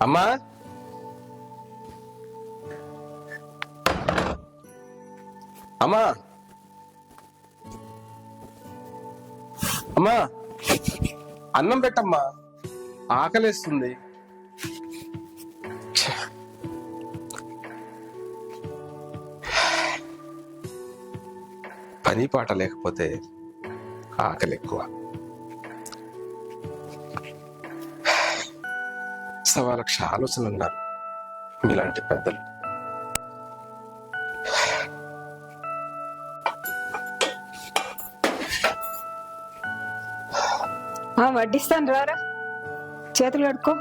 అమ్మా అమ్మా అమ్మా అన్నం పెట్టమ్మా, ఆకలేస్తుంది. పని పాట లేకపోతే ఆకలి ఎక్కువ. సవాలక్ష ఆలోచనలు ఉన్నారు మీలాంటి పెద్దలు. వడ్డిస్తాను, రారా చేతులు కడుక్కో.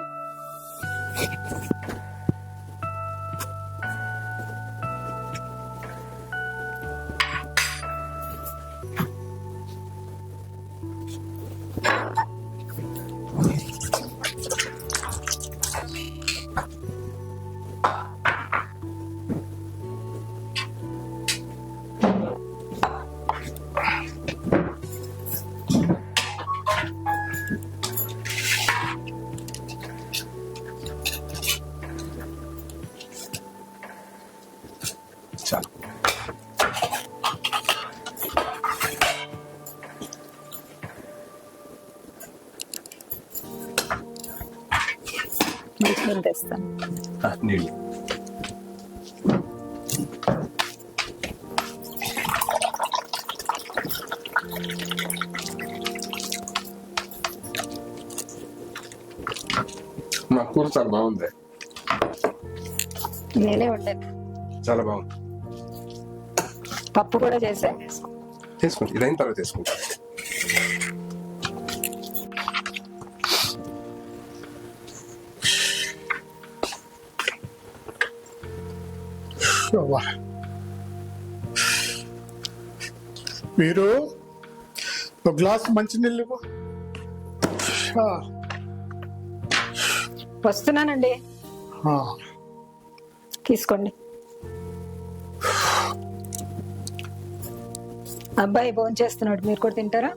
చాలు. మంచినీళ్ళు తెస్తాను. నీళ్ళు. మా కూర చాలా బాగుంది. నేనే వండాను. చాలా బాగుంది. పప్పు కూడా చేశాను. తీసుకుంటా, ఇదైన తర్వాత తీసుకుంటా. మీరు ఒక గ్లాస్ మంచినీళ్ళు ఇవ్వు. వస్తున్నానండి, తీసుకోండి. అబ్బాయి భోంచేస్తున్నాడు, మీరు కూడా తింటారా?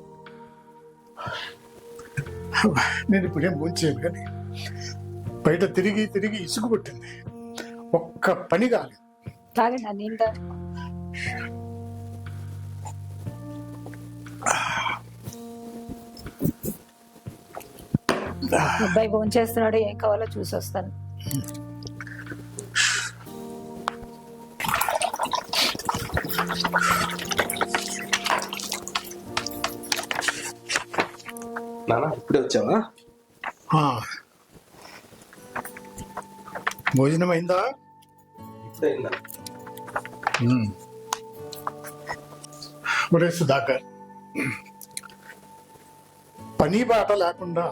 నేను ఇప్పుడేం భోంచేయను, కానీ బయట తిరిగి తిరిగి ఇసుగు పుట్టింది. ఒక్క పని కాలేదు. తాగండి, ఆ నీళ్ళు తాగండి. అబ్బాయి భోంచేస్తున్నాడు, ఏం కావాలో చూసి వస్తాను. నాన్న ఇప్పుడే వచ్చావా? భోజనం అయిందా? ఇప్పుడే అయిందా? ఒరే సుధాకర్, పని బాట లేకుండా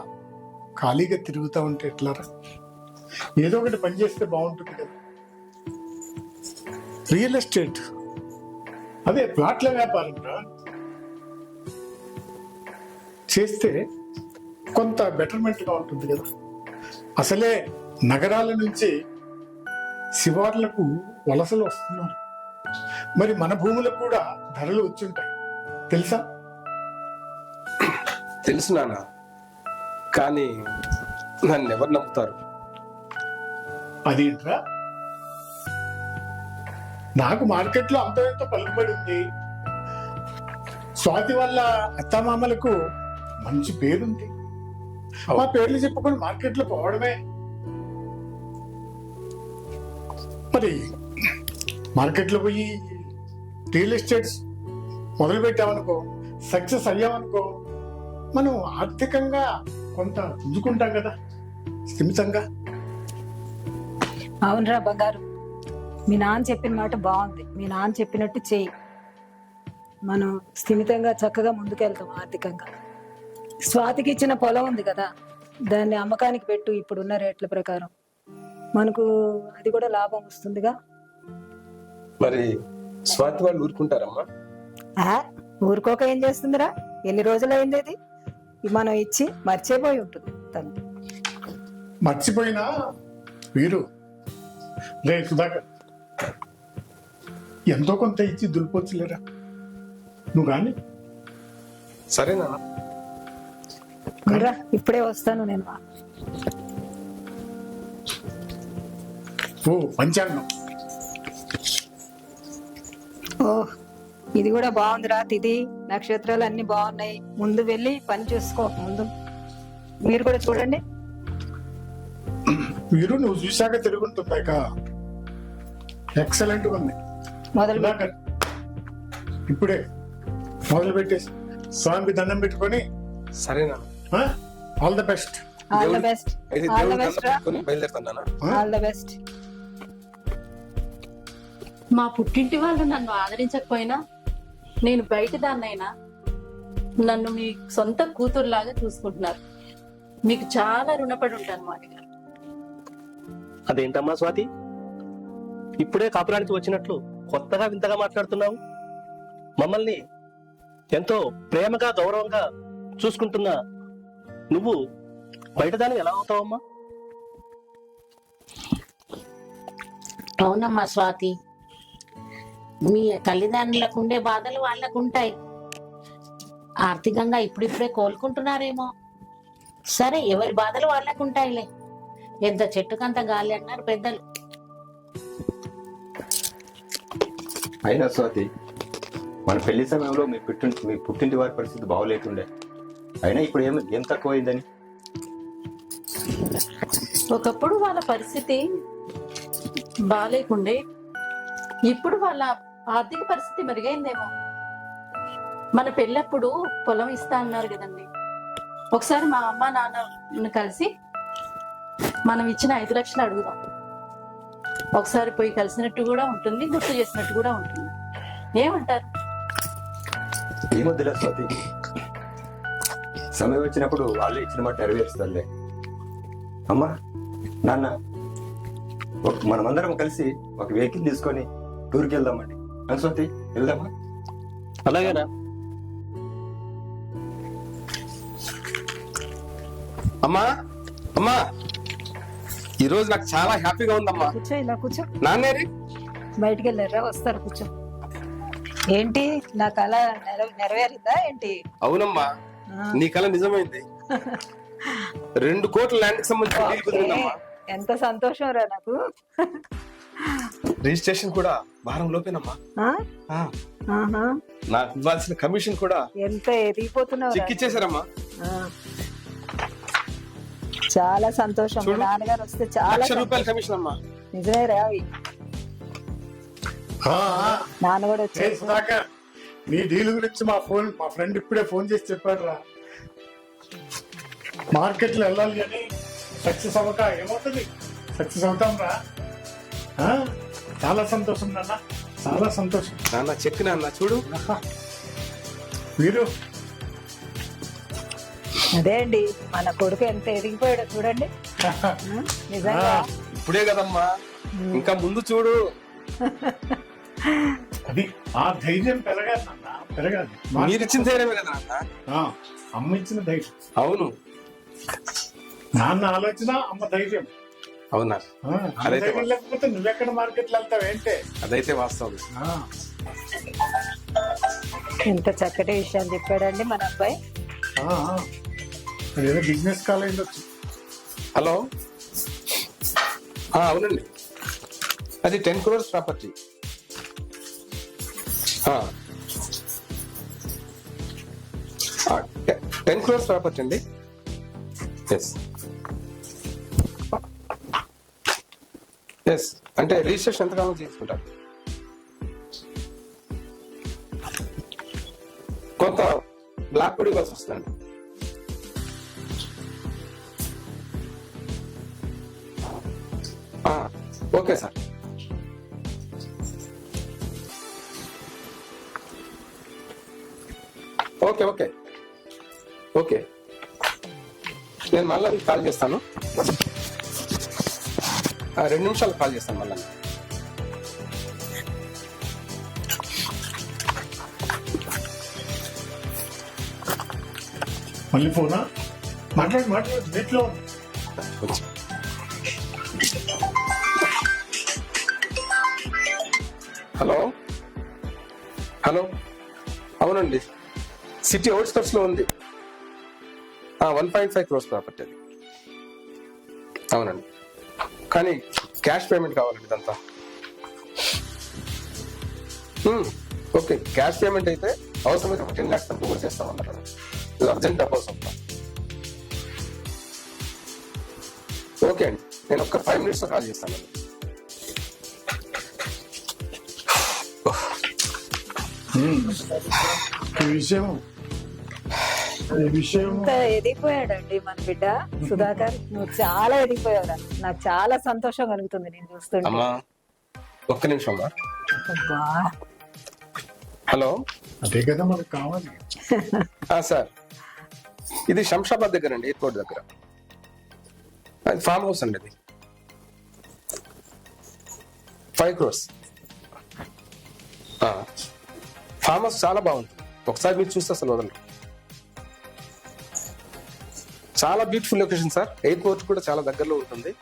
ఖాళీగా తిరుగుతూ ఉంటే ఎట్లారా? ఏదో ఒకటి పని చేస్తే బాగుంటుంది కదా. రియల్ ఎస్టేట్, అదే ప్లాట్ల వ్యాపారం చేస్తే కొంత బెటర్మెంట్గా ఉంటుంది కదా. అసలే నగరాల నుంచి శివార్లకు వలసలు వస్తున్నారు. మరి మన భూములకు కూడా ధరలు వచ్చుంటాయి, తెలుసా? తెలుసు నాన్న, కానీ నన్ను ఎవరు నమ్ముతారు? అదేంట్రా, నాకు మార్కెట్లో అంత ఎంతో పలుకుబడి ఉంది. స్వాతి వల్ల అత్తామామలకు మంచి పేరుంది. మా పేర్లు చెప్పుకొని మార్కెట్లో పోవడమే. మరి మార్కెట్లో పోయి రియల్ ఎస్టేట్స్ మొదలు పెట్టామనుకో, సక్సెస్ అయ్యామనుకో, మనం ఆర్థికంగా కొంత పుంజుకుంటాం కదా, స్థిమితంగా. అవునరా బంగారు, మీ నాన్న చెప్పిన మాట బాగుంది. మీ నాన్న చెప్పినట్టు చెయ్యి, మనం స్థిమితంగా చక్కగా ముందుకెళ్తాం ఆర్థికంగా. స్వాతికి ఇచ్చిన పొలం ఉంది కదా, దాన్ని అమ్మకానికి పెట్టు. ఇప్పుడున్న రేట్ల ప్రకారం మనకు అది కూడా లాభం వస్తుందిగా. మరి స్వాతి వాళ్ళు ఊరుకుంటారమ్మా? ఊరుకోక ఏం చేస్తుందిరా? ఎన్ని రోజులు అయింది ఇది మనం ఇచ్చి? మర్చిపోయి ఉంటుంది తను. మర్చిపోయినా వీరు లే సుధాకర్, ఎంతో కొంత ఇచ్చి దులిపోవచ్చులేరా నువ్వు కానీ. సరేనా? ఇప్పుడే వస్తాను నేను. ఓ పంచాంగం. ఓ ఇది కూడా బాగుందిరా. తిథి నక్షత్రాలు అన్ని బాగున్నాయి. ముందు వెళ్ళి పని చూసుకో. ముందు మీరు కూడా చూడండి. మీరు నువ్వు చూశాక తిరుగుతుంటాక ఎక్సలెంట్ ఉంది. మొదలు ఇందాక ఇప్పుడే మొదలు పెట్టేసి స్వామికి దండం పెట్టుకొని సరేనా? All the best. All the best. అయితే ఆల్ ద దేవుడు బెస్ట్ రా. పెట్టుకొని బయలుదేరుతాను. All the best. మా పుట్టింటి వాళ్ళు నన్ను ఆదరించకపోయినా, నేను బయట దాన్నైనా నన్ను మీ సొంత కూతురులాగా చూసుకుంటున్నారు. మీకు చాలా రుణపడి ఉంటాను మామయ్య గారు. అదేంటమ్మా స్వాతి, ఇప్పుడే కాపురానికి వచ్చినట్లు కొత్తగా వింతగా మాట్లాడుతున్నావు? మమ్మల్ని ఎంతో ప్రేమగా గౌరవంగా చూసుకుంటున్నా నువ్వు బయటదాన్ని ఎలా అవుతావమ్మా? అవునమ్మా స్వాతి, మీ తల్లిదండ్రులకు ఉండే బాధలు వాళ్ళకు ఉంటాయి. ఆర్థికంగా ఇప్పుడిప్పుడే కోలుకుంటున్నారేమో. సరే, ఎవరి బాధలు వాళ్ళకు ఉంటాయిలే. ఎంత చెట్టుకంత గాలి అన్నారు పెద్దలు. అయినా స్వాతి, మన పెళ్లి సమయంలో మీ పుట్టింటి వారి పరిస్థితి బాగోలేకుండే. అయినా ఇప్పుడు ఏం తక్కువైందని? ఒకప్పుడు వాళ్ళ పరిస్థితి బాగాలేకుండే, ఇప్పుడు వాళ్ళ ఆర్థిక పరిస్థితి మెరుగైందేమో. మన పెళ్ళప్పుడు పొలం ఇస్తా అన్నారు కదండి. ఒకసారి మా అమ్మ నాన్నను కలిసి మనం ఇచ్చిన 5 లక్షలు అడుగుదాం. ఒకసారి పోయి కలిసినట్టు కూడా ఉంటుంది, గుర్తు చేసినట్టు కూడా ఉంటుంది. ఏమంటారు? ఏమొద్దులే స్వాతి, సమయం వచ్చినప్పుడు వాళ్ళే ఇచ్చిన మాట నెరవేరుస్తారులే. అమ్మా నాన్న, మనమందరం కలిసి ఒక వెహికల్ తీసుకొని టూర్కి వెళ్దామండి. స్వాతి, వెళ్దామా? అలాగేనా? అమ్మా అమ్మా, ఈ రోజు నాకు చాలా హ్యాపీగా ఉందమ్మా. కూర్చో, ఇలా కూర్చో. నాన్నేరి బయటికి వెళ్ళారా? వస్తారు, కూర్చో. ఏంటి నా కళ నెరవేరిందా ఏంటి? అవునమ్మా, నీ కళ నిజమైంది. 2 కోట్ల ల్యాండ్ కి సంబంధించిన డీల్ కుదిరిందమ్మా. ఎంత సంతోషం రా నాకు. రిజిస్ట్రేషన్ కూడా వారం లోపేనమ్మా. ఆ? ఆహా. నాకు ఇవ్వాల్సిన కమిషన్ కూడా ఎంత ఎదిగిపోతున్నావు రా. చిక్కిచ్చేసారమ్మా. చాలా సంతోషం. మీ చూడు. నాన్నగారు వస్తే చాలా 1,00,000 రూపాయల కమిషన్ అమ్మా. నిజమే రా. అవి నాన్న కూడా వచ్చారు. సుధాకర్, నీ డీల్ గురించి మా ఫ్రెండ్ ఇప్పుడే ఫోన్ చేసి చెప్పాడు రా. మార్కెట్ లో వెళ్ళాలి కానీ సక్సెస్ అవ్వక ఏమవుతుంది? సక్సెస్ అవుతాం రా. చాలా సంతోషం నాన్న, చాలా సంతోషం. నాన్న చెక్ నాన్న చూడు. మీరు అదే అండి, మన కొడుకు ఎంత ఎదిగిపోయాడో చూడండి. నిజంగా ఇప్పుడే కదమ్మా, ఇంకా ముందు చూడు. అది ఆ ధైర్యం పెరగాలి నాన్న, పెరగాలి. మీరు ఇచ్చిన ధైర్యమే కదా నాన్న. అమ్మ ఇచ్చిన ధైర్యం. అవును, నాన్న ఆలోచన, అమ్మ ధైర్యం. అవునా? అమ్మ అదైతే ధైర్యం లేకపోతే నువ్వెక్కడ మార్కెట్ లో వెళ్తావు ఏంటే? అదైతే వాస్తవం. ఎంత చక్కటి విషయాలు చెప్పాడండి మన అబ్బాయి. ఏదో బిజినెస్ కాలేజ్ వచ్చు. హలో, అవునండి, అది 10 crores ప్రాపర్టీ. 10 crores ప్రాపర్టీ అండి. ఎస్ అంటే రిజిస్ట్రేషన్ ఎంతకాలం చేసుకుంటారు? కొంత బ్లాక్ కూడా ఇవ్వాల్సి వస్తుందండి. Okay sir. Okay okay okay, నేను మళ్ళీ మీకు కాల్ చేస్తాను. 2 నిమిషాలు కాల్ చేస్తాను మళ్ళీ. మళ్ళీ ఫోనా? మాట్లాడు నీటిలో. కొంచెం హలో హలో, అవునండి, సిటీ అవుట్స్కట్స్ లో ఉంది. 1.5 crores ప్రాపర్టీ అది. అవునండి. కానీ క్యాష్ పేమెంట్ కావాలండి ఇదంతా. ఓకే, క్యాష్ పేమెంట్ అయితే అవసరమైతే 10 lakhs తక్కువ చేస్తామన్నారు. ఇది అర్జెంట్ డబ్బు అవసరం. ఓకే అండి, నేను ఒక్క 5 minutes కాల్ చేస్తాను. ఈ విషయం ఇంత ఎదిగిపోయాడండి మన బిడ్డ సుధాకర్. నువ్వు చాలా ఎదిగిపోయావురా. నాకు చాలా సంతోషం కలుగుతుంది నేను చూస్తుంటే. అమ్మా ఒక్క నిమిషం అమ్మా. అబ్బా. హలో అదే కదా మనకు కావాలి. సార్, ఇది శంషాబాద్ దగ్గర అండి, ఎయిర్పోర్ట్ దగ్గర. అది ఫామ్ హౌస్ అండి. అది 5 crores. ఫామ్ హౌస్ చాలా బాగుంది, ఒకసారి మీరు చూస్తే అసలు వదలండి. చాలా బ్యూటిఫుల్ లొకేషన్ సార్. ఎయిర్పోర్ట్ కూడా చాలా దగ్గరలో ఉంటుంది.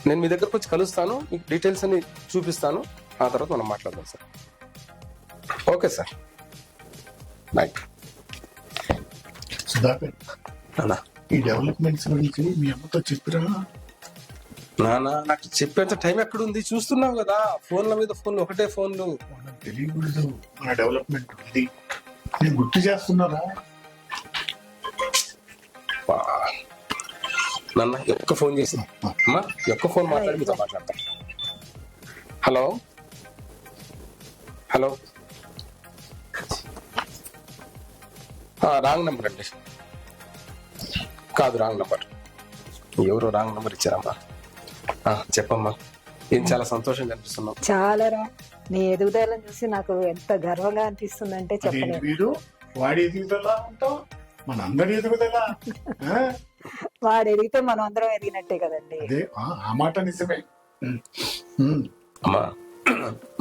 నేను మీ దగ్గరకు వచ్చి కలుస్తాను, మీకు డీటెయిల్స్ అన్ని చూపిస్తాను. ఆ తర్వాత మనం మాట్లాడదాం sir. Okay sir, right. Sudhakar, ఈ డెవలప్మెంట్స్ గురించి మీ అమ్మతో చెప్పిరా? నానా, నాకు చెప్పేంత టైం ఎక్కడుంది? చూస్తున్నావు కదా, ఫోన్ల మీద ఫోన్లు, ఒకటే ఫోన్లు. మనకు తెలియకూడదు మన డెవలప్మెంట్ ఉంది. నేను గుర్తు చేస్తున్నారా? నాన్న ఒక్క ఫోన్ చేసి అమ్మా, ఒక్క ఫోన్ మాట్లాడి మీతో మాట్లాడతా. హలో హలో, రాంగ్ నెంబర్ అండి. కాదు, రాంగ్ నెంబర్. ఎవరో రాంగ్ నెంబర్ ఇచ్చారమ్మా. చెప్పమ్మా, ఏం చాలా సంతోషంగా అనిపిస్తున్నావు. చాలా రా. నీ ఎదుగుదలను చూసి నాకు ఎంత గర్వంగా అనిపిస్తుందంటే చెప్పలేదు. మీరు వాడి ఎదుగుదల అంటావు, మన అందరి ఎదుగుదల. వాడు ఎదిగితే మనం అందరం ఎదిగినట్టే కదండి. అదే ఆ మాట నిజమే. అమ్మా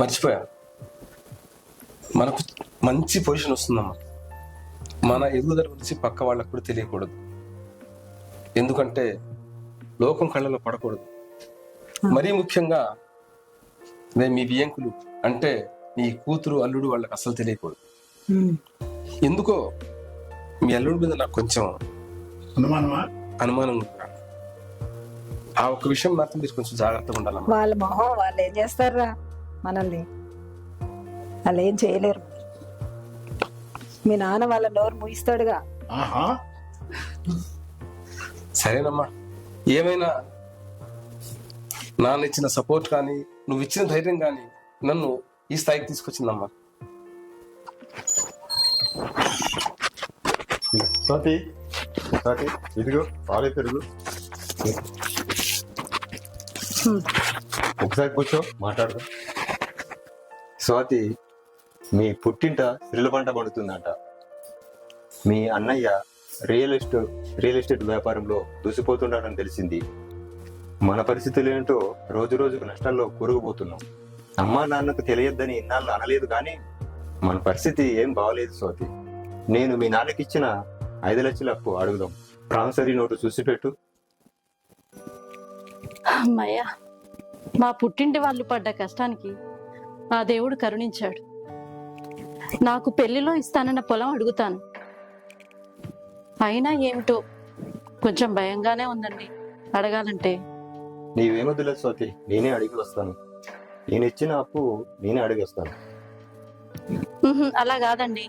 మర్చిపోయా, మనకు మంచి పొజిషన్ వస్తుందమ్మా. మన ఎదుగుదల గురించి పక్క వాళ్ళకు కూడా తెలియకూడదు, ఎందుకంటే లోకం కళ్ళలో పడకూడదు. మరీ ముఖ్యంగా మీ బియ్యంకులు అంటే నీ కూతురు అల్లుడు వాళ్ళకి అసలు తెలియకూడదు. ఎందుకో మీ అల్లుడి మీద నాకు కొంచెం అనుమానం ఉంది. ఆ ఒక్క విషయం మాత్రం మీరు కొంచెం జాగ్రత్తగా ఉండాలమ్మా. వాళ్ళ మొహం వాళ్ళు ఏం చేస్తారా మనల్ని? వాళ్ళు ఏం చేయలేరు. మీ నాన్న వాళ్ళ నోరు ముగిస్తాడుగా. సరేనమ్మా, ఏమైనా నాన్న ఇచ్చిన సపోర్ట్ కానీ నువ్వు ఇచ్చిన ధైర్యం కానీ నన్ను ఈ స్థాయికి తీసుకొచ్చిందమ్మా. స్వాతి, స్వాతి, ఇదిగో పాలే పెరుగు. ఒకసారి కూర్చో, మాట్లాడదాం. స్వాతి, మీ పుట్టింట సిరిల పంట పడుతుందంట. మీ అన్నయ్య రియల్ ఎస్టేట్ వ్యాపారంలో దూసిపోతున్నాడని తెలిసింది. మన పరిస్థితులు ఏంటో రోజు రోజుకు నష్టాల్లో కూరుకుపోతున్నాం. అమ్మా నాన్నకు తెలియద్దని ఇన్నాళ్ళు అనలేదు, కానీ మన పరిస్థితి ఏం బాగలేదు స్వాతి. నేను మీ నాన్నకి ఇచ్చిన 5 లక్షల అప్పు అడుగుదాం. ప్రామిసరీ నోటు చూసి పెట్టు. అమ్మయ్య, మా పుట్టింటి వాళ్ళు పడ్డ కష్టానికి ఆ దేవుడు కరుణించాడు. నాకు పెళ్లిలో ఇస్తానన్న పొలం అడుగుతాను, అయినా ఏమిటో కొంచెం భయంగానే ఉందండి అడగాలంటే. నీవేమొద్దులేదు స్వాతి, నేనే అడిగి వస్తాను. నేను ఇచ్చిన అప్పు నేనే అడిగి వస్తాను. అలా కాదండి,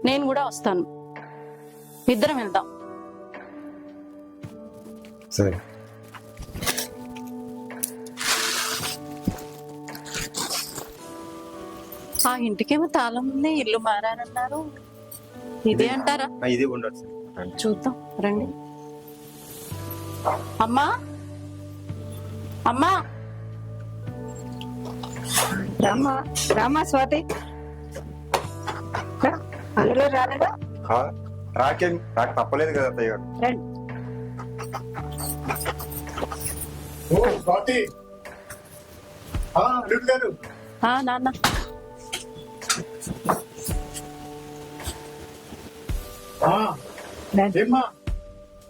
నేను కూడా వస్తాను, ఇద్దరం వెళ్దాం. సరే. ఆ ఇంటికేమో తాళం ఉంది, ఇల్లు మారారన్నారు. ఇదే అంటారా? ఇదే ఉండొచ్చు, చూద్దాం రండి. అమ్మా, అమ్మా, రామ్మా, రామ్మా స్వాతి. అల్లుడు రాలేదా? రాకేం, నాకు తప్పలేదు కదా అత్తయ్య గారు. రండి. స్వాతి, అల్లుడు గారు. నాన్న, ఏమ్మా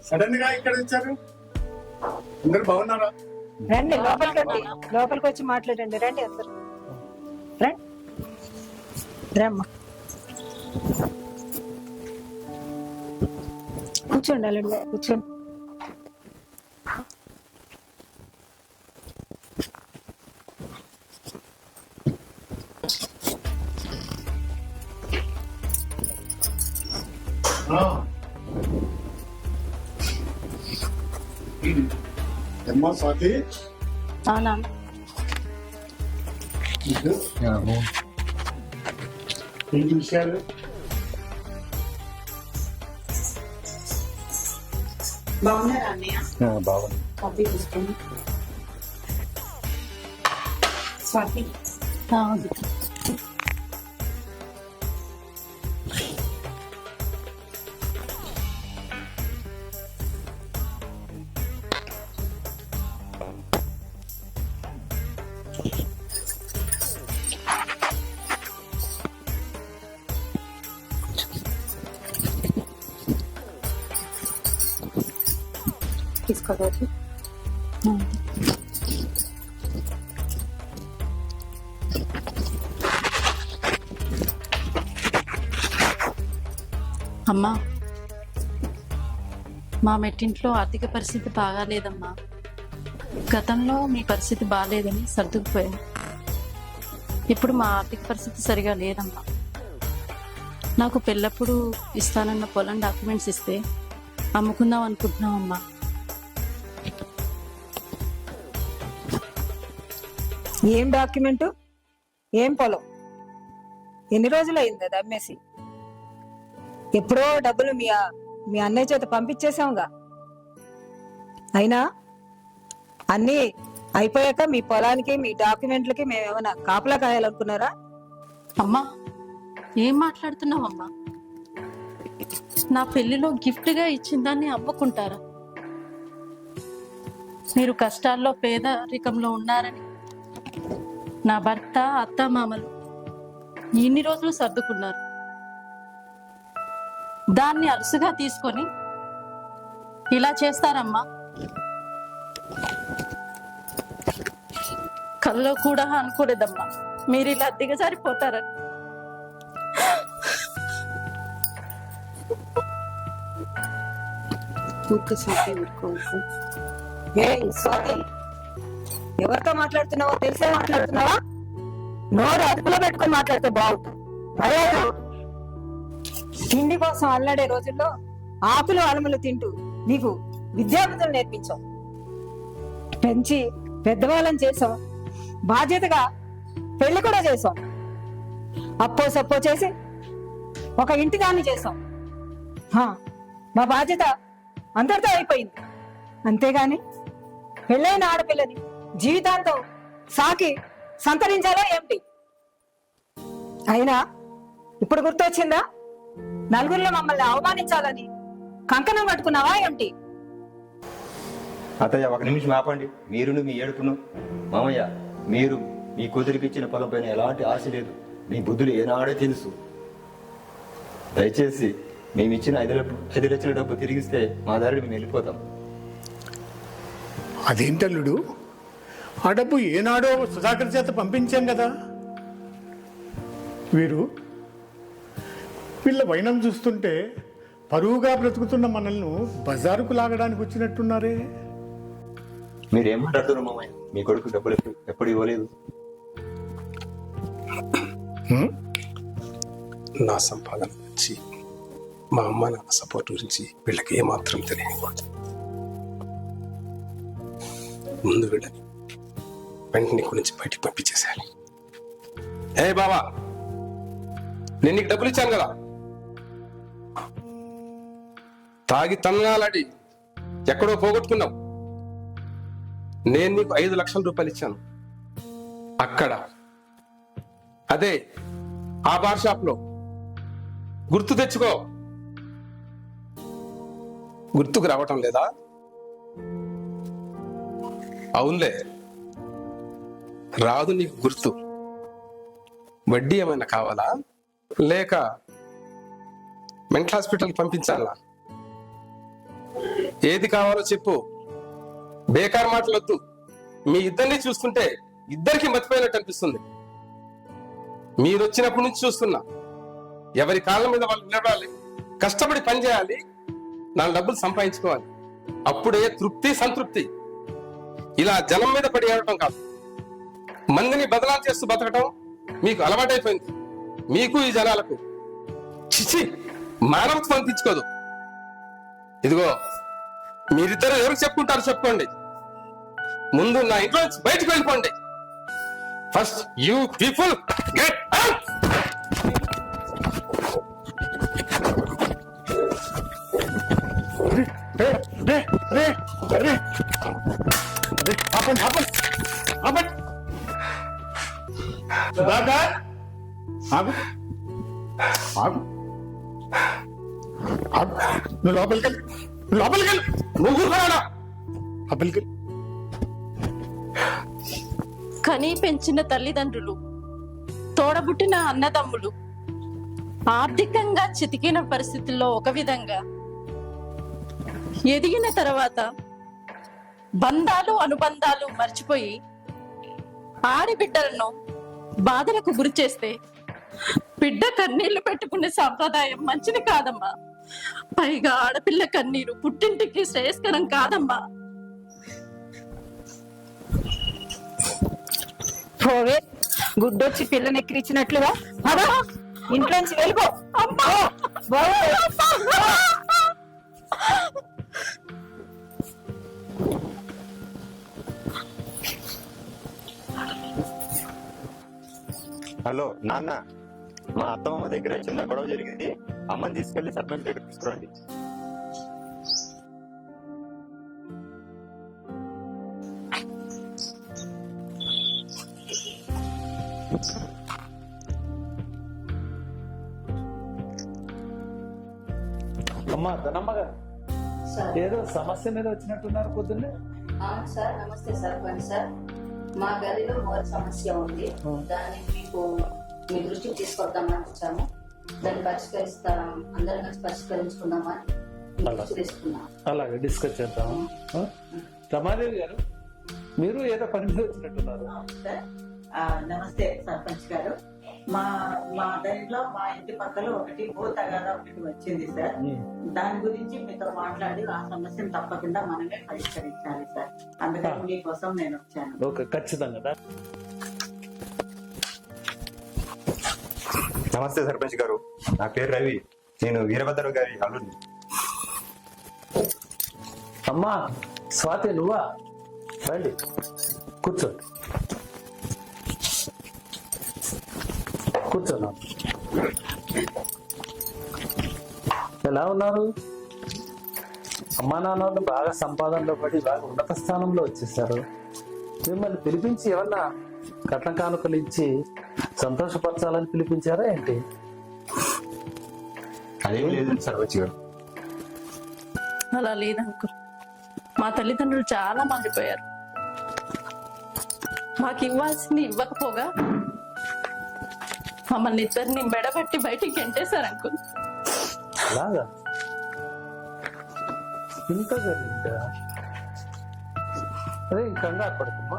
సడన్ గా ఇక్కడ వచ్చారు? అందరు బాగున్నారా? రండి, లోపలికి రండి, లోపలికి వచ్చి మాట్లాడండి. రండి అందరు, రండి. రమ్మా, కూర్చోండి అల్లుడు గారు, కూర్చోండి. అమ్మా స్వాతి, అవునా ఇది ఏంటి విషయాలు? బాగున్నారా అన్నయ్య? బాగుంది. కాఫీ తీసుకొని స్వాతి తీసుకోవచ్చు. అమ్మా, మా మెట్టింట్లో ఆర్థిక పరిస్థితి బాగాలేదమ్మా. గతంలో మీ పరిస్థితి బాగాలేదని సర్దుకుపోయాను. ఇప్పుడు మా ఆర్థిక పరిస్థితి సరిగా లేదమ్మా. నాకు పెళ్ళప్పుడు ఇస్తానన్న పొలం డాక్యుమెంట్స్ ఇస్తే అమ్ముకుందాం అనుకుంటున్నామమ్మా. ఏం డాక్యుమెంటు, ఏం పొలం? ఎన్ని రోజులు అయింది అది అమ్మేసి? ఎప్పుడో డబ్బులు మీ అన్నయ్య చేత పంపించేసాంగా. అయినా అన్నీ అయిపోయాక మీ పొలానికి మీ డాక్యుమెంట్లకి మేమేమైనా కాపలా కాయాలనుకున్నారా? అమ్మా, ఏం మాట్లాడుతున్నావమ్మా? నా పెళ్లిలో గిఫ్ట్గా ఇచ్చిన దాన్ని అమ్ముకుంటారా? మీరు కష్టాల్లో పేదరికంలో ఉన్నారని నా భర్త, అత్త, మామలు ఇన్ని రోజులు సర్దుకున్నారు. దాన్ని అరుసుగా తీసుకొని ఇలా చేస్తారమ్మా? కల్లో కూడా అనుకోలేదమ్మా మీరు ఇలా దిగజారిపోతారని. ఎవరితో మాట్లాడుతున్నావో తెలిసే మాట్లాడుతున్నావా? నోరు అదుపులో పెట్టుకొని మాట్లాడితే బాగుంటుంది. అదే తిండి కోసం అల్లాడే రోజుల్లో ఆకులు అలములు తింటూ నీకు విద్యాబుద్ధులు నేర్పించాం, పెంచి పెద్దవాళ్ళని చేసాం, బాధ్యతగా పెళ్లి కూడా చేసాం, అప్పో సప్పో చేసి ఒక ఇంటి దాన్ని చేసాం. మా బాధ్యత అందరితో అయిపోయింది. అంతేగాని పెళ్ళైన ఆడపిల్లని జీవితాంతం సాకి సంతరించాలో ఏమిటి? అయినా ఇప్పుడు గుర్తొచ్చిందా? నలుగురిలో మమ్మల్ని అవమానించాలని కంకణం కట్టుకున్నావా ఏమిటి? అత్తయ్య, ఒక నిమిషం ఆపండి. మీరును మీ ఏడుపును. మామయ్య, మీరు మీ కూతురికి ఇచ్చిన పొలం పైన ఎలాంటి ఆశ లేదు. మీ బుద్ధులు ఏనాడే తెలుసు. దయచేసి మేము ఇచ్చిన 5 లక్షల డబ్బు తిరిగిస్తే మా దారిని మేము వెళ్ళిపోతాం. అదేంటల్లుడు, ఆ డబ్బు ఏనాడో సుధాకర్ చేత పంపించాం కదా. వీళ్ళ వైనం చూస్తుంటే పరువుగా బ్రతుకుతున్న మనల్ని బజారుకు లాగడానికి వచ్చినట్టున్నారే. మీరేం మాట్లాడుతున్నారు మామయ్య? మీ కొడుకు డబ్బులు ఎప్పుడు ఇవ్వలేదు. నా సంపాదన గురించి, మా అమ్మ నాన్న సపోర్ట్ గురించి వీళ్ళకి ఏమాత్రం తెలియకూడదు. ముందు వీళ్ళని వెంటనే గురించి బయటికి పంపించేసేయాలి. ఏ బాబా, నేను నీకు డబ్బులు ఇచ్చాను కదా, తాగి తన్నాలాడి ఎక్కడో పోగొట్టుకున్నావు. నేను నీకు 5 లక్షల రూపాయలు ఇచ్చాను. అక్కడ అదే ఆ బార్ షాప్ లో గుర్తు తెచ్చుకో. గుర్తుకు రావటం లేదా? అవునులే, రాదు నీకు గుర్తు. వడ్డీ ఏమైనా కావాలా, లేక మెంటల్ హాస్పిటల్ పంపించాలా? ఏది కావాలో చెప్పు. బేకార్ మాటలొద్దు. మీ ఇద్దరిని చూస్తుంటే ఇద్దరికి మతిపోయినట్టు అనిపిస్తుంది. మీరు వచ్చినప్పటి నుంచి చూస్తున్నా, ఎవరి కాళ్ళ మీద వాళ్ళు నిలబడాలి, కష్టపడి పని చేయాలి, 4 డబ్బులు సంపాదించుకోవాలి. అప్పుడే తృప్తి, సంతృప్తి. ఇలా జనం మీద పడి ఏడటం కాదు. మందిని బదలాలు చేస్తూ బతకటం మీకు అలవాటైపోయింది. మీకు ఈ జనాలకు చిచి మానవత్వం అనిపించుకోదు. ఇదిగో, మీరిద్దరు ఎవరికి చెప్పుకుంటారు చెప్పుకోండి. ముందు నా ఇంట్లో నుంచి బయటకు వెళ్ళిపోండి. First you people get out. ఆపండి ఆపండి ఆపండి. సుధాకర్ ఆగు ఆగు ఆగు. నువ్వు లోపలికి వెళ్ళి లోపలికి వెళ్ళి నువ్వు కూర్చోవాలా? లోపలికి వెళ్ళి. కని పెంచిన తల్లిదండ్రులు, తోడబుట్టిన అన్నదమ్ములు ఆర్థికంగా చితికిన పరిస్థితుల్లో ఒక విధంగా, ఎదిగిన తర్వాత బంధాలు అనుబంధాలు మర్చిపోయి ఆడబిడ్డలను బాధలకు గురి చేస్తే బిడ్డ కన్నీళ్లు పెట్టుకునే సాంప్రదాయం మంచిది కాదమ్మా. పైగా ఆడపిల్ల కన్నీరు పుట్టింటికి శ్రేయస్కరం కాదమ్మా. పోవే, గుడ్డొచ్చి పిల్లని ఎక్కిరిచ్చినట్లుగా అదా ఇంట్లోంచి వెళ్ళిపో. హలో నాన్న, మా అత్తమ్మ దగ్గర చిన్న గొడవ జరిగింది. అమ్మని తీసుకెళ్లి సర్పంచ్ దగ్గర తీసుకురండి. అమ్మా ధనమ్మ గారు, ఏదో సమస్య మీద వచ్చినట్టున్నారు పొద్దున్నే. అవును సార్, నమస్తే సర్పంచ్ సార్. మా గదిలో మోర్ సమస్య ఉంది. దాన్ని మీ దృష్టికి తీసుకొద్దామని వచ్చాము. దాన్ని అందరం కలిసి పరిష్కరించుకుందామని తీసుకున్నాం. అలాగే డిస్కస్ చేద్దాం. రమాదేవి గారు, మీరు ఏదో పని మీద వచ్చినట్టున్నారు. సార్, నమస్తే సర్పంచ్ గారు. మా దాంట్లో మా ఇంటి పక్కన ఒకటి భూ తగాదా ఒకటి వచ్చింది సార్. దాని గురించి మీతో మాట్లాడి ఆ సమస్యను తప్పకుండా మనమే పరిష్కరించాలి సార్. అందుకని మీకోసం నేను వచ్చాను. ఓకే, ఖచ్చితంగా. నమస్తే సర్పంచ్ గారు, నా పేరు రవి. నేను వీరభద్ర గారి అల్లుడిని. అమ్మా స్వాతి, నువ్వా? రండి కూర్చోండి. కూర్చోన్నా. ఎలా ఉన్నారు? అమ్మా నాన్న బాగా సంపాదనలో పడి బాగా ఉన్నత స్థానంలో వచ్చేసారు. మిమ్మల్ని పిలిపించి ఏమన్నా కట్న కానుకలు ఇచ్చి సంతోషపరచాలని పిలిపించారా ఏంటి? అదేం లేదు సర్పంచ్ గారు. అలా లేదనుకో, మా తల్లిదండ్రులు చాలా మారిపోయారు. మాకు ఇవ్వాల్సింది ఇవ్వకపోగా మమ్మల్ని ఇద్దరిని మెడబట్టి బయటికి గెంటేశారు అంకుల్. అలాగా? ఇంత జరిగిందా? అదే కంగారు పడుతుమ్మా,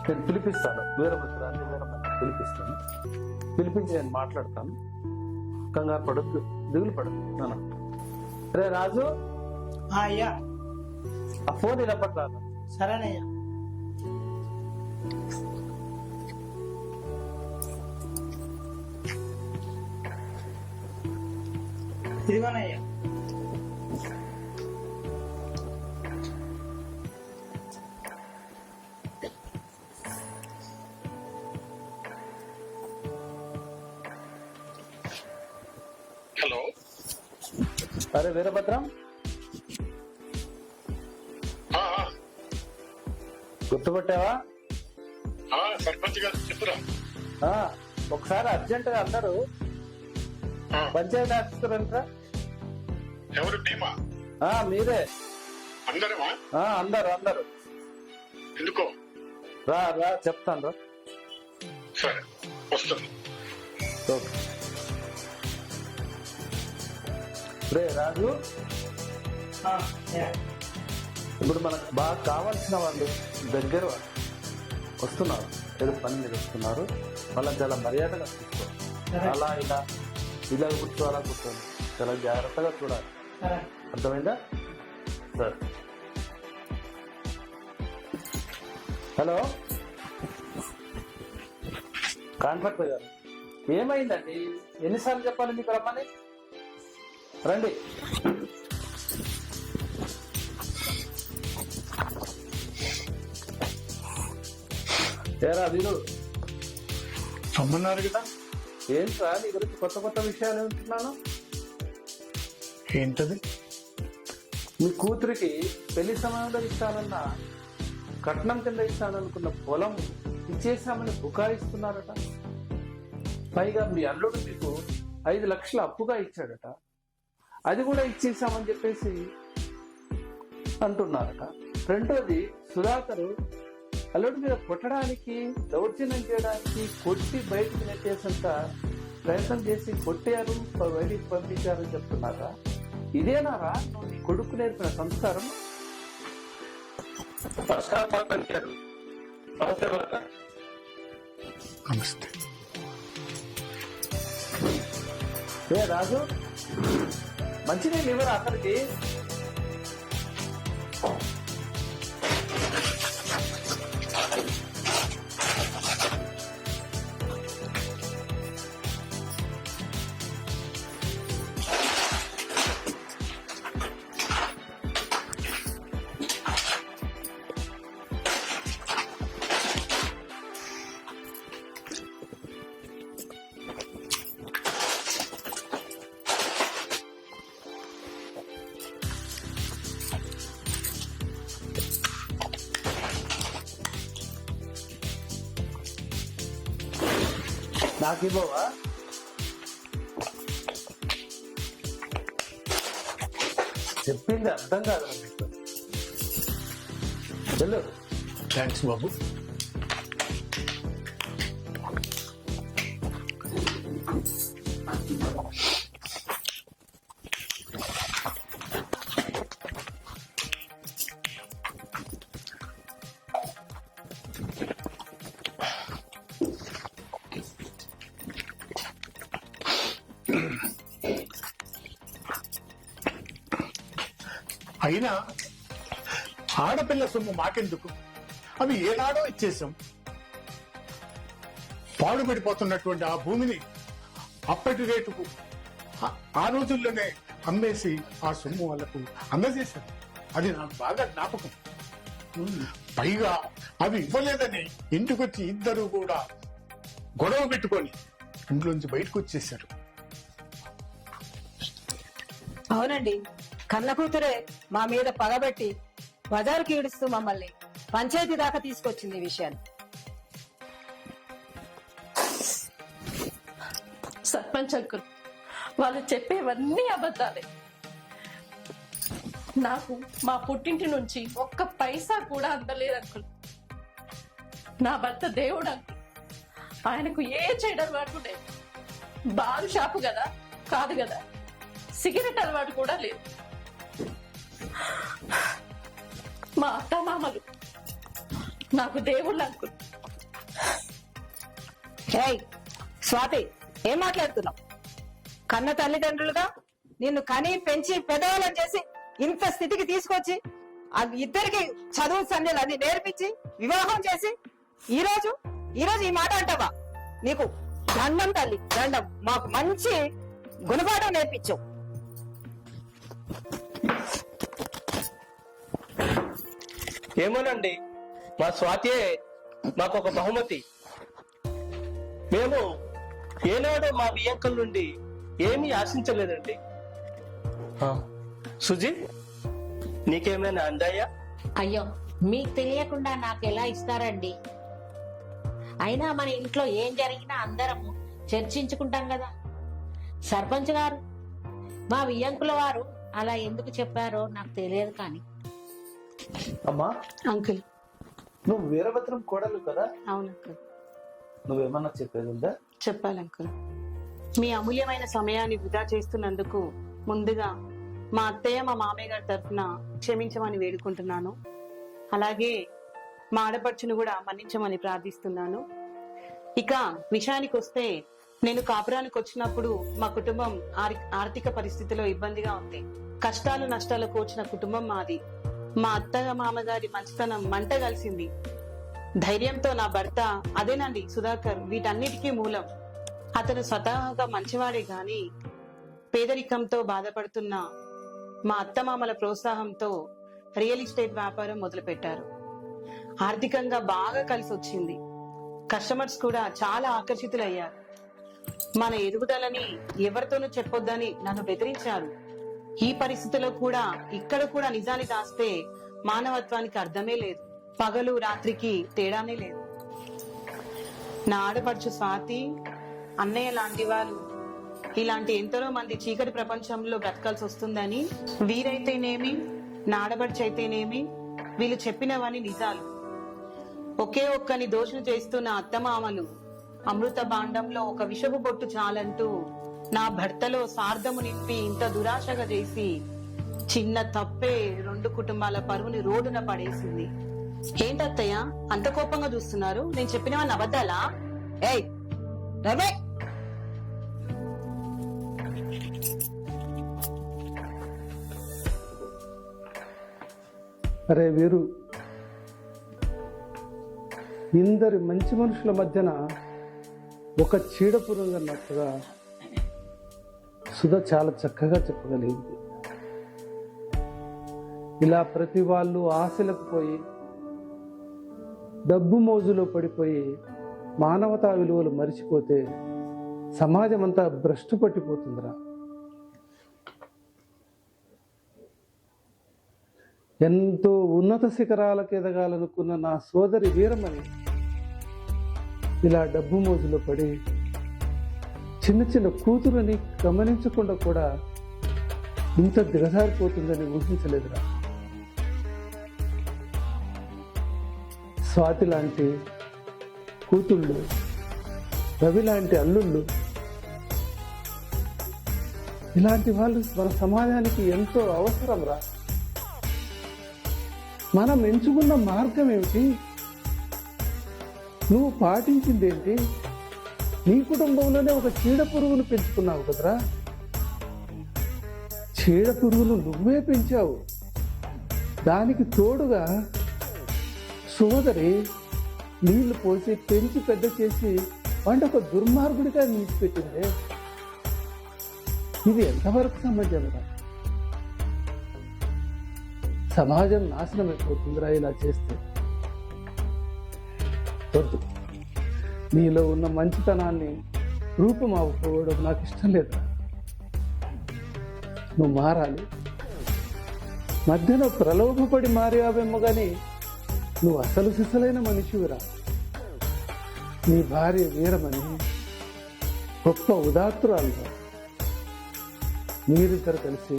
నేను పిలిపిస్తాను. వీరభద్రాన్ని పిలిపిస్తాను. పిలిపించి నేను మాట్లాడతాను. కంగారు పడద్దు, దిగులు పడద్దు నాన్న. రే రాజు, అయ్యా ఆ ఫోన్ ఇలా పట్టాను. సరేనయ్యా. ఇదిగోనయ్యా. హలో, అరే వీరభద్రం, గుర్తుపట్టావా? సర్పంచ్ గారు చెప్పురా. ఒకసారి అర్జెంట్ గా అందరూ పంచాయతీ ఆఫీసర్ అంటారా? ఎవరు టీమా? మీరే. అందరమా? అందరు అందరు. ఎందుకో? రా రా చెప్తాను రా. సరే వస్తుంది. ఓకే. రే రాజు, ఇప్పుడు మనకు బాగా కావాల్సిన వాళ్ళు దగ్గర వస్తున్నారు, ఏదో పని మీద వస్తున్నారు. వాళ్ళని చాలా మర్యాదగా చూసుకోవాలి. అలా ఇలా ఇలా కూర్చో అలా కూర్చోండి, చాలా జాగ్రత్తగా చూడాలి. అర్థమైందా? సరే. హలో కాంట్రాక్టర్ గారు, ఏమైందండి? ఎన్నిసార్లు చెప్పాలి మీకు రమ్మని? రండి. ఏరా వీరు, రమ్మన్నారు కదా, ఏంట్రా నీ గురించి కొత్త కొత్త విషయాలు వింటున్నాను. ఏంటది? మీ కూతురికి పెళ్లి సమయంలో ఇస్తానన్న కట్నం కింద ఇస్తాననుకున్న పొలం ఇచ్చేసామని బుకాయిస్తున్నారట. పైగా మీ అల్లుడు మీకు 5 లక్షలు అప్పుగా ఇచ్చాడట, అది కూడా ఇచ్చేసామని చెప్పేసి అంటున్నారట. రెండోది, సుధాకరు అల్లుడి మీద కొట్టడానికి, దౌర్జన్యం చేయడానికి, కొట్టి బయటికి నెట్టేసంత ప్రయత్నం చేసి కొట్టారు, బయటికి పంపించారని చెప్తున్నారా? ఇదేనారా నువ్వు నీ కొడుకు నేర్పిన సంస్కారం? నమస్తే. ఏ రాజు, మంచినీళ్ళు ఇవ్వరా అక్కడికి? నాకు ఇవ్వవా? చెప్పింది అర్థం కాదు మీకు. వెళ్ళు. థ్యాంక్స్ బాబు. అయినా ఆడపిల్ల సొమ్ము మాకెందుకు? అవి ఏనాడో ఇచ్చేసాం. పాడుపడిపోతున్నటువంటి ఆ భూమిని అప్పటి రేటుకు ఆ రోజుల్లోనే అమ్మేసి ఆ సొమ్ము వాళ్ళకు అందజేశారు. అది నాకు బాగా జ్ఞాపకం. పైగా అవి ఇవ్వలేదని ఇంటికొచ్చి ఇద్దరు కూడా గొడవ పెట్టుకొని ఇంట్లోంచి బయటకు వచ్చేసారు. అవునండి, కన్న కూతురే మా మీద పగబెట్టి బజారుకి ఈడుస్తూ మమ్మల్ని పంచాయతీ దాకా తీసుకొచ్చింది ఈ విషయాన్ని. సర్పంచ్ అంకుల్, వాళ్ళు చెప్పేవన్నీ అబద్ధాలే. నాకు మా పుట్టింటి నుంచి ఒక్క పైసా కూడా అందలేదు అంకుల్. నా భర్త దేవుడు అంకుల్, ఆయనకు ఏ చెడు అలవాటు లేదు. బారు షాపు కదా కాదు కదా, సిగరెట్ అలవాటు కూడా లేదు. మా అత్త మామలు నాకు దేవుళ్ళు అంకుల్. ఏయ్ స్వాతి, ఏం మాట్లాడుతున్నావు? కన్న తల్లిదండ్రులుగా నిన్ను కని పెంచి పెదవులను చేసి ఇంత స్థితికి తీసుకొచ్చి ఆ ఇద్దరికి చదువు సంధ్యలు అన్ని నేర్పించి వివాహం చేసి ఈ రోజు ఈ మాట అంటావా? నీకు దండం తల్లి, దండం. మాకు మంచి గుణపాఠం నేర్పించావు. ఏమోనండి, మా స్వాతియే మాకు ఒక బహుమతి. మేము ఏనాడో మా వియంకల నుండి ఏమీ ఆశించలేదండి. సుజీ, నీకేమైనా అందాయా? అయ్యో, మీకు తెలియకుండా నాకు ఎలా ఇస్తారండి? అయినా మన ఇంట్లో ఏం జరిగినా అందరం చర్చించుకుంటాం కదా. సర్పంచ్ గారు, మా వియ్యంకుల వారు అలా ఎందుకు చెప్పారో నాకు తెలియదు. కానీ అమ్మా, అంకుల్. నువ్వు వీరభద్రం కోడలు కదా? అవును అంకుల్. నువ్వేమన్నా చెప్పేది ఉందా? చెప్పాలి అంకుల్. మీ అమూల్యమైన సమయాన్ని వృధా చేస్తున్నందుకు ముందుగా మా అత్తయ్య మా మామయ్య గారి తరఫున క్షమించమని వేడుకుంటున్నాను. అలాగే మా ఆడపడుచును కూడా మన్నించమని ప్రార్థిస్తున్నాను. ఇక విషయానికి వస్తే, నేను కాపురానికి వచ్చినప్పుడు మా కుటుంబం ఆర్థిక పరిస్థితిలో ఇబ్బందిగా ఉంది. కష్టాలు నష్టాలకు వచ్చిన కుటుంబం మాది. మా అత్తయ్య మామగారి మంచితనం మంట కలిసింది. ధైర్యంతో నా భర్త, అదేనండి సుధాకర్, వీటన్నిటికీ మూలం. అతను స్వతహాగా మంచివాడే గాని పేదరికంతో బాధపడుతున్న మా అత్తమామల ప్రోత్సాహంతో రియల్ ఎస్టేట్ వ్యాపారం మొదలుపెట్టారు. ఆర్థికంగా బాగా కలిసి వచ్చింది. కస్టమర్స్ కూడా చాలా ఆకర్షితులయ్యారు. మన ఎదుగుదలని ఎవరితోనూ చెప్పొద్దని నన్ను బెదిరించారు. ఈ పరిస్థితిలో కూడా ఇక్కడ కూడా నిజాన్ని దాస్తే మానవత్వానికి అర్థమే లేదు. పగలు రాత్రికి తేడానే లేదు. నా ఆడపడుచు స్వాతి, అన్నయ్య లాంటి వాళ్ళు ఇలాంటి ఎంతో మంది చీకటి ప్రపంచంలో బ్రతకాల్సి వస్తుందని, వీరైతేనేమి నా ఆడపడుచు అయితేనేమి వీళ్ళు చెప్పినవన్నీ నిజాలు. ఒకే ఒక్కని దోషం చేస్తున్న అత్తమామలు అమృత భాండంలో ఒక విషపు బొట్టు చాలంటూ నా భర్తలో సార్థము నింపి ఇంత దురాశగా చేసి చిన్న తప్పే 2 కుటుంబాల పరువుని రోడ్డున పడేసింది. ఏంటత్తయ్య అంత కోపంగా చూస్తున్నారు? నేను చెప్పినవన్నీ అబద్ధాలా? ఏయ్ రమే, అరే వీరు, ఇందరి మంచి మనుషుల మధ్యన ఒక చీడపురుగన్నట్టుగా సుధ చాలా చక్కగా చెప్పగలిగింది. ఇలా ప్రతి వాళ్ళు ఆశలకు పోయి డబ్బు మోజులో పడిపోయి మానవతా విలువలు మరిచిపోతే సమాజం అంతా భ్రష్టు పట్టిపోతుందిరా. ఎంతో ఉన్నత శిఖరాలకు ఎదగాలనుకున్న నా సోదరి వీరమణి ఇలా డబ్బు మోజులో పడి చిన్న చిన్న కూతురుని గమనించకుండా కూడా ఇంత దిగజారిపోతుందని ఊహించలేదురా. స్వాతి లాంటి కూతుళ్ళు, రవి లాంటి అల్లుళ్ళు, ఇలాంటి వాళ్ళు మన సమాజానికి ఎంతో అవసరం రా. మనం ఎంచుకున్న మార్గం ఏమిటి? నువ్వు పాటించిందేంటి? నీ కుటుంబంలోనే ఒక చీడ పురుగును పెంచుకున్నావు కదరా. చీడ పురుగును నువ్వే పెంచావు. దానికి తోడుగా సోదరి నీళ్లు పోసి పెంచి పెద్ద చేసి వాటి ఒక దుర్మార్గుడిగా నిలిచిపెట్టిందే. ఇది ఎంతవరకు సమాజంరా? సమాజం నాశనం అయిపోతుందిరా ఇలా చేస్తే. వద్దు, నీలో ఉన్న మంచితనాన్ని రూపమావుకోవడం నాకు ఇష్టం లేదురా. నువ్వు మారాలి. మధ్యలో ప్రలోభపడి మారావేమో కానీ నువ్వు అసలు సిసలైన మనిషివిరా. నీ భార్య వీరమని గొప్ప ఉదాత్తురాలుగా. మీరిద్దరు కలిసి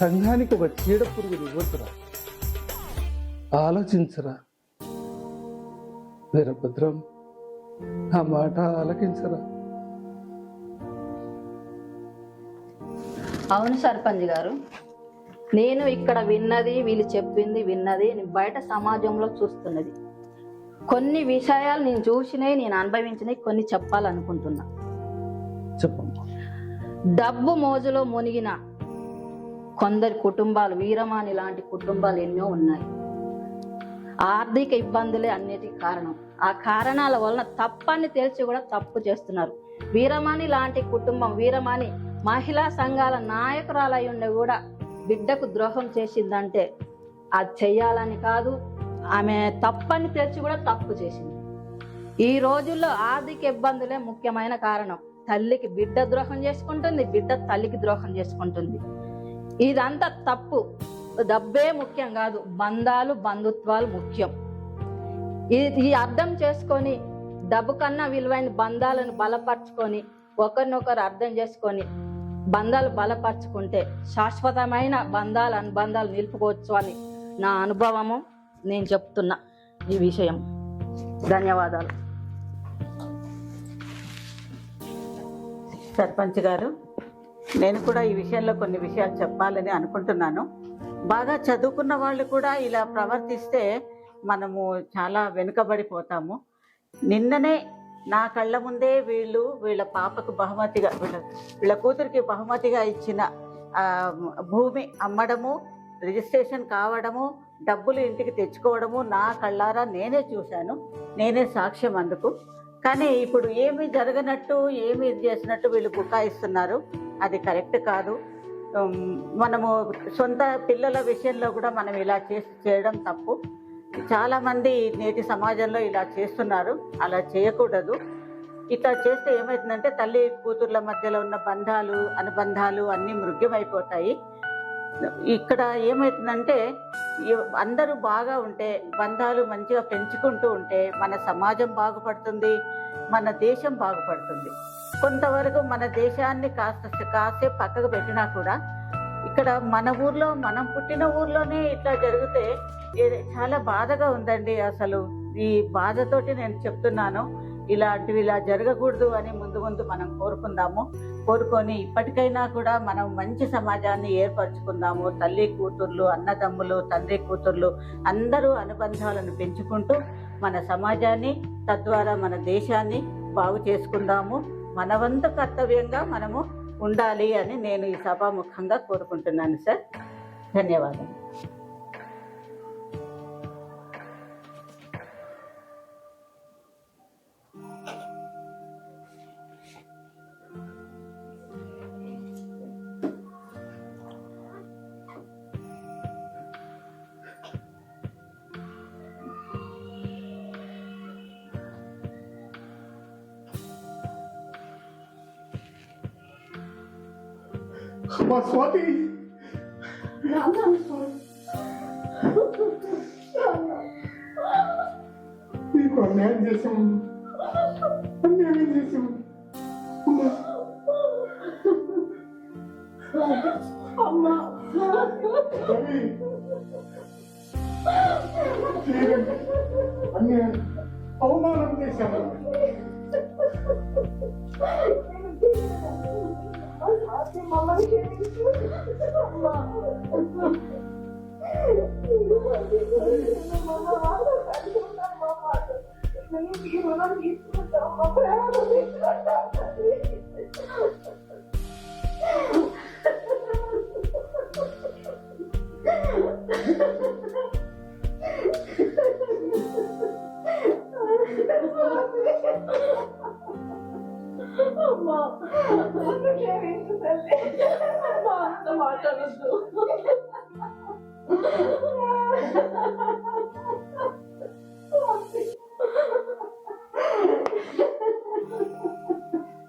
సంఘానికి ఒక చీడ పురుగుని ఇవ్వద్దురా. ఆలోచించరా వీరభద్రం, ఆ మాట ఆలకించరా. అవును సర్పంచ్ గారు, నేను ఇక్కడ విన్నది, వీళ్ళు చెప్పింది విన్నది, బయట సమాజంలో చూస్తున్నది, కొన్ని విషయాలు నేను చూసినవి, నేను అనుభవించినవి కొన్ని చెప్పాలనుకుంటున్నా. చెప్పమ్మా. డబ్బు మోజులో మునిగిన కొందరి కుటుంబాలు, వీరమాని లాంటి కుటుంబాలు ఎన్నో ఉన్నాయి. ఆర్థిక ఇబ్బందులే అన్నిటికీ కారణం. ఆ కారణాల వలన తప్పని తెలిసి కూడా తప్పు చేస్తున్నారు. వీరమాని లాంటి కుటుంబం, వీరమాని మహిళా సంఘాల నాయకురాలై ఉండి కూడా బిడ్డకు ద్రోహం చేసిందంటే అది చెయ్యాలని కాదు, ఆమె తప్పని తెలిసి కూడా తప్పు చేసింది. ఈ రోజుల్లో ఆర్థిక ఇబ్బందులే ముఖ్యమైన కారణం. తల్లికి బిడ్డ ద్రోహం చేసుకుంటుంది, బిడ్డ తల్లికి ద్రోహం చేసుకుంటుంది. ఇదంతా తప్పు. డబ్బే ముఖ్యం కాదు, బంధాలు బంధుత్వాలు ముఖ్యం. ఈ అర్థం చేసుకొని డబ్బు కన్నా విలువైన బంధాలను బలపరుచుకొని ఒకరినొకరు అర్థం చేసుకొని బంధాలు బలపరుచుకుంటే శాశ్వతమైన అనుబంధాలు నిలుపుకోవచ్చు అని నా అనుభవము. నేను చెప్తున్నా ఈ విషయం. ధన్యవాదాలు. సర్పంచ్ గారు, నేను కూడా ఈ విషయంలో కొన్ని విషయాలు చెప్పాలని అనుకుంటున్నాను. బాగా చదువుకున్న వాళ్ళు కూడా ఇలా ప్రవర్తిస్తే మనము చాలా వెనుకబడిపోతాము. నిన్ననే నా కళ్ళ ముందే వీళ్ళ పాపకు బహుమతిగా, వీళ్ళ కూతురికి బహుమతిగా ఇచ్చిన భూమి అమ్మడము, రిజిస్ట్రేషన్ కావడము, డబ్బులు ఇంటికి తెచ్చుకోవడము నా కళ్ళారా నేనే చూశాను. నేనే సాక్ష్యం అందుకు. కానీ ఇప్పుడు ఏమీ జరగనట్టు, ఏమీ చేసినట్టు వీళ్ళు బుకాయిస్తున్నారు. అది కరెక్ట్ కాదు. మనము సొంత పిల్లల విషయంలో కూడా మనం ఇలా చేయడం తప్పు. చాలా మంది నేటి సమాజంలో ఇలా చేస్తున్నారు. అలా చేయకూడదు. ఇట్లా చేస్తే ఏమవుతుందంటే తల్లి కూతుర్ల మధ్యలో ఉన్న బంధాలు అనుబంధాలు అన్నీ మృగ్యమైపోతాయి. ఇక్కడ ఏమవుతుందంటే అందరూ బాగా ఉంటే, బంధాలు మంచిగా పెంచుకుంటూ ఉంటే మన సమాజం బాగుపడుతుంది, మన దేశం బాగుపడుతుంది. కొంతవరకు మన దేశాన్ని కాసేపు పక్కకు పెట్టినా కూడా ఇక్కడ మన ఊర్లో, మనం పుట్టిన ఊర్లోనే ఇట్లా జరిగితే చాలా బాధగా ఉందండి. అసలు ఈ బాధతోటి నేను చెప్తున్నాను, ఇలాంటివి ఇలా జరగకూడదు అని ముందు ముందు మనం కోరుకొని ఇప్పటికైనా కూడా మనం మంచి సమాజాన్ని ఏర్పరచుకుందాము. తల్లి కూతుర్లు, అన్నదమ్ములు, తండ్రి కూతుర్లు అందరూ అనుబంధాలను పెంచుకుంటూ మన సమాజాన్ని, తద్వారా మన దేశాన్ని బాగు చేసుకుందాము. మన వంతు కర్తవ్యంగా మనము ఉండాలి అని నేను ఈ సభాముఖంగా కోరుకుంటున్నాను సార్. ధన్యవాదాలు. అమ్మా స్వాతి, నీకు అన్యాయం చేశాము, అన్యాయం చేశాము. అమ్మా అన్యాయం, అవమానం చేశాము.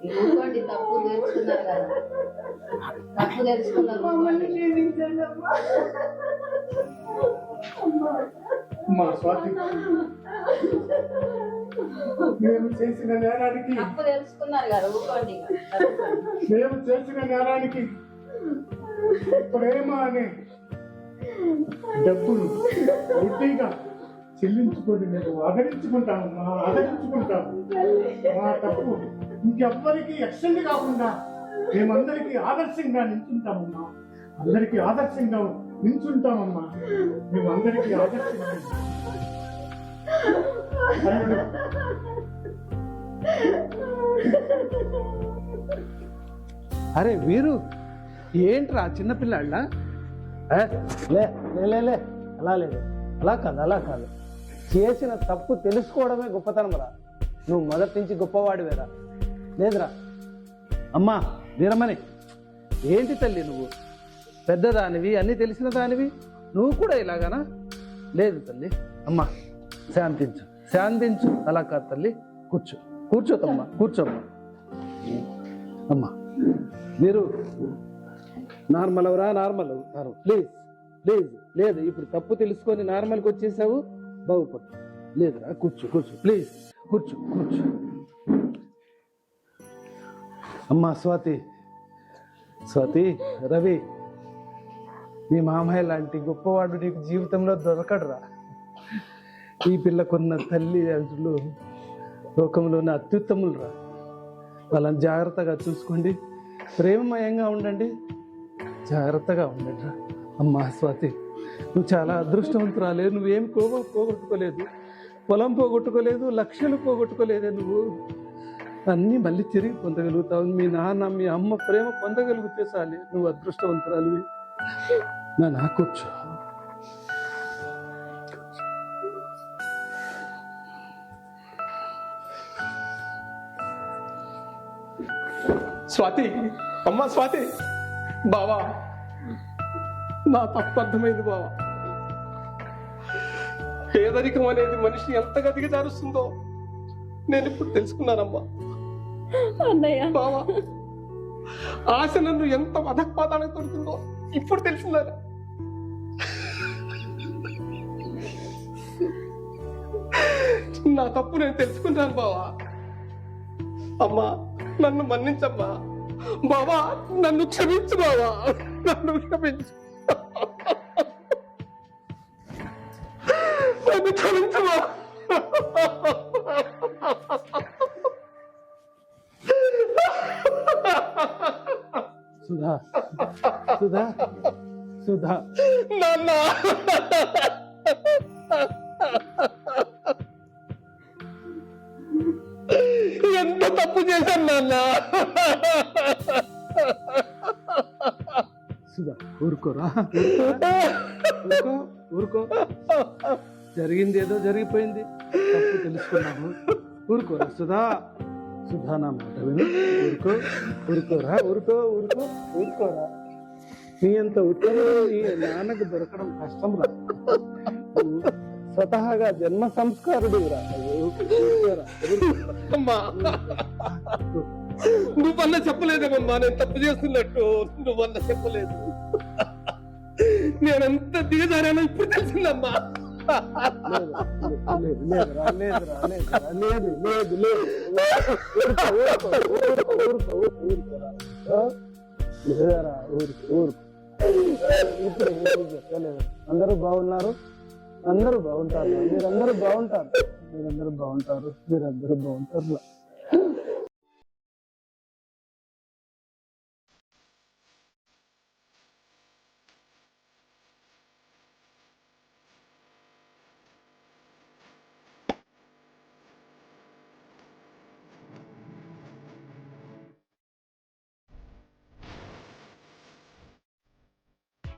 ఇంకోటి తప్పు తెలుసుకున్నారు కదా, తప్పు తెలుసుకున్నారు. మా స్వాతి, మేము చేసిన నేరానికి, తప్పు తెలుసుకున్నారు కదా, ఊరుకోండి. మేము చేసిన నేరానికి ప్రేమ అనే డబ్బును వడ్డీగా చెల్లించుకొని మేము ఆదరించుకుంటాము. మా తప్పు ఇంకెవ్వరికి ఎక్స్టెండ్ కాకుండా మేమందరికీ ఆదర్శంగా నిల్చుంటామమ్మా. అందరికీ ఆదర్శంగా నిల్చుంటామమ్మా. మేమందరికీ ఆదర్శంగా. అరే వీరు, ఏంట్రా చిన్నపిల్లాళ్ళ? లే లే లే అలా లేదు, అలా కాదు. చేసిన తప్పు తెలుసుకోవడమే గొప్పతనం రా. నువ్వు మొదటి నుంచి గొప్పవాడివేరా. లేదురా. అమ్మా వీరమణి, ఏంటి తల్లి నువ్వు? పెద్దదానివి, అన్నీ తెలిసిన దానివి, నువ్వు కూడా ఇలాగానా? లేదు తల్లి. అమ్మా శాంతించు. అలా కాదు తల్లి, కూర్చోమ్మా. అమ్మా మీరు నార్మల్ అవరా? నార్మల్. ప్లీజ్. లేదు, ఇప్పుడు తప్పు తెలుసుకొని నార్మల్కి వచ్చేసావు, బాగుపడు. లేదురా, కూర్చో ప్లీజ్. కూర్చో. అమ్మా స్వాతి, రవి, నీ మామయ్య లాంటి గొప్పవాడు నీకు జీవితంలో దొరకడురా. ఈ పిల్లకున్న తల్లి అంటులు లోకంలోని అత్యుత్తములు రా. వాళ్ళని జాగ్రత్తగా చూసుకోండి, ప్రేమమయంగా ఉండండి, జాగ్రత్తగా ఉండండి రా. అమ్మా స్వాతి, నువ్వు చాలా అదృష్టవంతురాలే. నువ్వేం పోగొట్టుకోలేదు, పొలం పోగొట్టుకోలేదు, లక్షలు పోగొట్టుకోలేదే. నువ్వు అన్నీ మళ్ళీ తిరిగి పొందగలుగుతావు. మీ నాన్న మీ అమ్మ ప్రేమ పొందగలిగితే చాలే. నువ్వు అదృష్టవంతురాలివి. నా కూర్చో. స్వాతి, అమ్మా స్వాతి, బావా, నా తప్పు అర్థమైంది బావా. పేదరికం అనేది మనిషిని ఎంతగా దిగజారుస్తుందో నేను ఇప్పుడు తెలుసుకున్నానమ్మా. అన్నయ్య బావా, ఆశ నన్ను ఎంత అధపాతానికి దొరుకుతుందో ఇప్పుడు తెలిసిందా? నా తప్పు నేను తెలుసుకున్నాను బావా. అమ్మా, నన్ను మన్నించమ్మా. బావా, నన్ను క్షమించు బావా, నన్ను క్షమించు, నన్ను క్షమించు బావా. సుధా సుధా సుధా నాన్న, ఎంత తప్పు చేశాను నాన్న. సుధా ఊరుకోరా, ఊరుకో ఊరుకో. జరిగింది ఏదో జరిగిపోయింది, తప్పు తెలుసుకున్నాము. ఊరుకోరా సుధా, సుధా నా మాట విను. ఊరుకో, ఊరుకోరా, ఊరుకో ఊరుకో ఊరుకోరా. నీ అంత ఉత్తరం నీ నాన్నకు దొరకడం కష్టం రా. నువ్వు స్వతహాగా జన్మ సంస్కారుడు రా. అమ్మా, నువ్వన్నా చెప్పలేదేమమ్మా నేను తప్పు చేస్తున్నట్టు. నువ్వన్నా చెప్పలేదు. నేనెంత దిగజారానో ఇప్పుడు తెలిసిందమ్మా. లేదురా, లేదురా, లేదురా, లేదు లేదు లేదు. ఊరుకో, ఊరుకో, ఊరుకో, ఊరుకో, ఊరుకోరా. లేదరా, ఊరుకో ఊరుకో. ఇప్పుడు ఏం చెప్పలేదు. అందరూ బాగున్నారు, అందరూ బాగుంటారు, మీరందరూ బాగుంటారు, మీరందరూ బాగుంటారు, మీరందరూ బాగుంటారు.